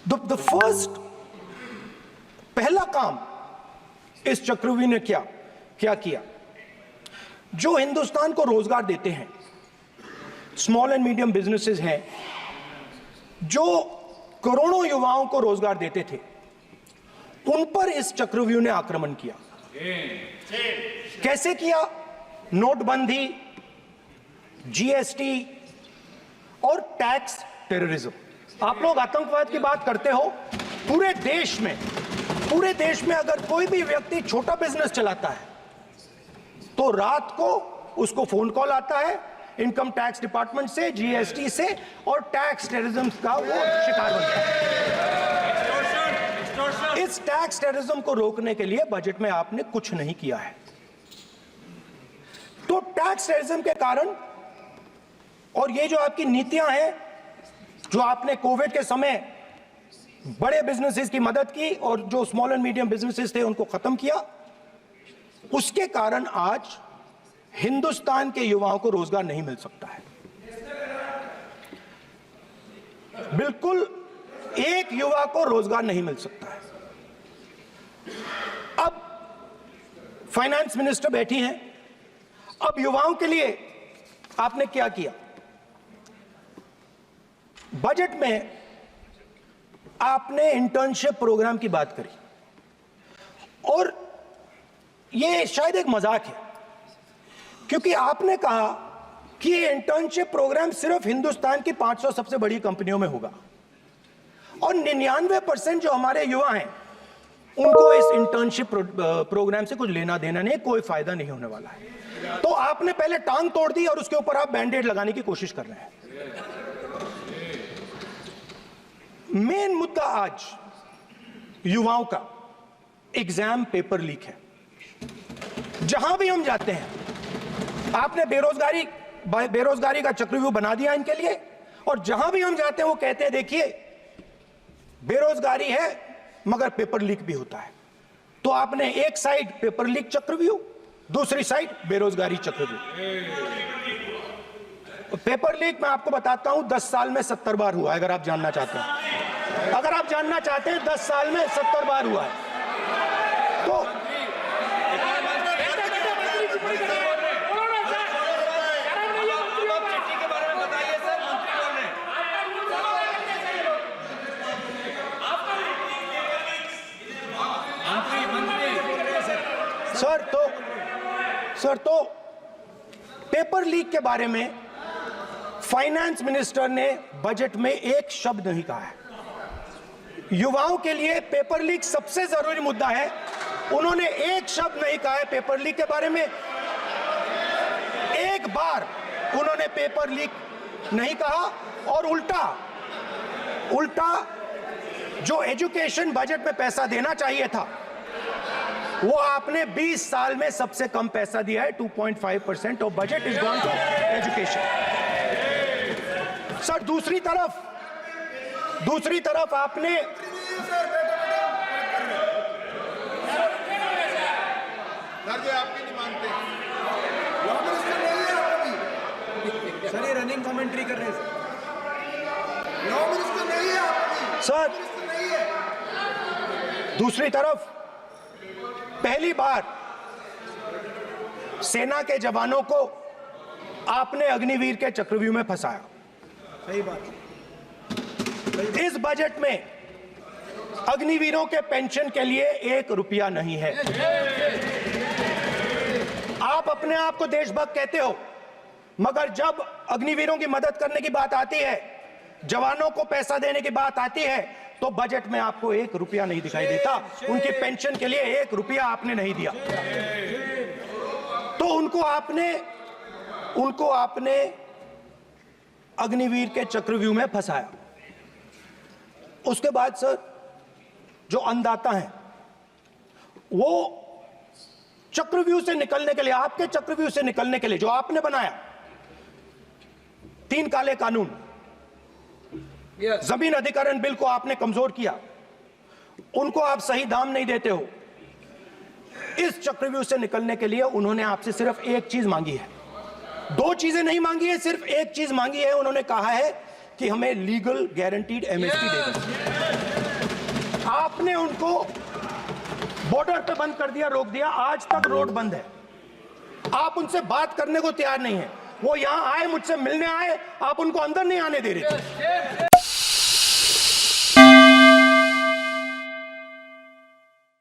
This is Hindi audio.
द फर्स्ट पहला काम इस चक्रव्यूह ने क्या किया, जो हिंदुस्तान को रोजगार देते हैं, स्मॉल एंड मीडियम बिजनेसेस हैं, जो करोड़ों युवाओं को रोजगार देते थे, उन पर इस चक्रव्यूह ने आक्रमण किया। कैसे किया? नोटबंदी, जीएसटी और टैक्स टेररिज्म। आप लोग आतंकवाद की बात करते हो, पूरे देश में अगर कोई भी व्यक्ति छोटा बिजनेस चलाता है तो रात को उसको फोन कॉल आता है इनकम टैक्स डिपार्टमेंट से, जीएसटी से, और टैक्स टेररिज्म का वो शिकार बन जाता है। इस टैक्स टेररिज्म को रोकने के लिए बजट में आपने कुछ नहीं किया है। तो टैक्स टेररिज्म के कारण और ये जो आपकी नीतियां हैं, जो आपने कोविड के समय बड़े बिजनेसेस की मदद की और जो स्मॉल एंड मीडियम बिजनेसेस थे उनको खत्म किया, उसके कारण आज हिंदुस्तान के युवाओं को रोजगार नहीं मिल सकता है। बिल्कुल एक युवा को रोजगार नहीं मिल सकता है। अब फाइनेंस मिनिस्टर बैठी हैं, अब युवाओं के लिए आपने क्या किया? बजट में आपने इंटर्नशिप प्रोग्राम की बात करी और यह शायद एक मजाक है, क्योंकि आपने कहा कि ये इंटर्नशिप प्रोग्राम सिर्फ हिंदुस्तान की 500 सबसे बड़ी कंपनियों में होगा और 99% जो हमारे युवा हैं उनको इस इंटर्नशिप प्रोग्राम से कुछ लेना देना नहीं, कोई फायदा नहीं होने वाला है। तो आपने पहले टांग तोड़ दी और उसके ऊपर आप बैंडेड लगाने की कोशिश कर रहे हैं। मेन मुद्दा आज युवाओं का एग्जाम पेपर लीक है। जहां भी हम जाते हैं, आपने बेरोजगारी का चक्रव्यूह बना दिया इनके लिए, और जहां भी हम जाते हैं वो कहते हैं देखिए बेरोजगारी है मगर पेपर लीक भी होता है। तो आपने एक साइड पेपर लीक चक्रव्यूह, दूसरी साइड बेरोजगारी चक्रव्यूह। पेपर लीक मैं आपको बताता हूं 10 साल में 70 बार हुआ है। अगर आप जानना चाहते हैं, 10 साल में 70 बार हुआ है। तो सर तो पेपर लीक के बारे में फाइनेंस मिनिस्टर ने बजट में एक शब्द नहीं कहा है। युवाओं के लिए पेपर लीक सबसे जरूरी मुद्दा है, उन्होंने एक शब्द नहीं कहा है पेपर लीक के बारे में। एक बार उन्होंने पेपर लीक नहीं कहा और उल्टा जो एजुकेशन बजट में पैसा देना चाहिए था वो आपने 20 साल में सबसे कम पैसा दिया है। 2.5% of budget is gone to education. Sir दूसरी तरफ आपने आपकी नहीं मानते सर, ये रनिंग कमेंट्री कर रहे हैं लॉ मिनिस्टर नहीं है सर। दूसरी तरफ पहली बार सेना के जवानों को आपने अग्निवीर के चक्रव्यूह में फंसाया। सही बात। इस बजट में अग्निवीरों के पेंशन के लिए 1 रुपया नहीं है। आप अपने आप को देशभक्त कहते हो, मगर जब अग्निवीरों की मदद करने की बात आती है, जवानों को पैसा देने की बात आती है, तो बजट में आपको 1 रुपया नहीं दिखाई देता। उनकी पेंशन के लिए 1 रुपया आपने नहीं दिया। तो उनको आपने अग्निवीर के चक्रव्यूह में फंसाया। उसके बाद सर जो अन्नदाता हैं वो चक्रव्यूह से निकलने के लिए, आपके चक्रव्यूह से निकलने के लिए जो आपने बनाया 3 काले कानून, जमीन अधिग्रहण बिल को आपने कमजोर किया, उनको आप सही दाम नहीं देते हो। इस चक्रव्यूह से निकलने के लिए उन्होंने आपसे सिर्फ एक चीज मांगी है, 2 चीजें नहीं मांगी है, सिर्फ एक चीज मांगी है। उन्होंने कहा है कि हमें लीगल गारंटीड एमएसपी दे दो। आपने उनको बॉर्डर पे बंद कर दिया, रोक दिया, आज तक रोड बंद है। आप उनसे बात करने को तैयार नहीं है। वो यहां आए, मुझसे मिलने आए, आप उनको अंदर नहीं आने दे रहे थे।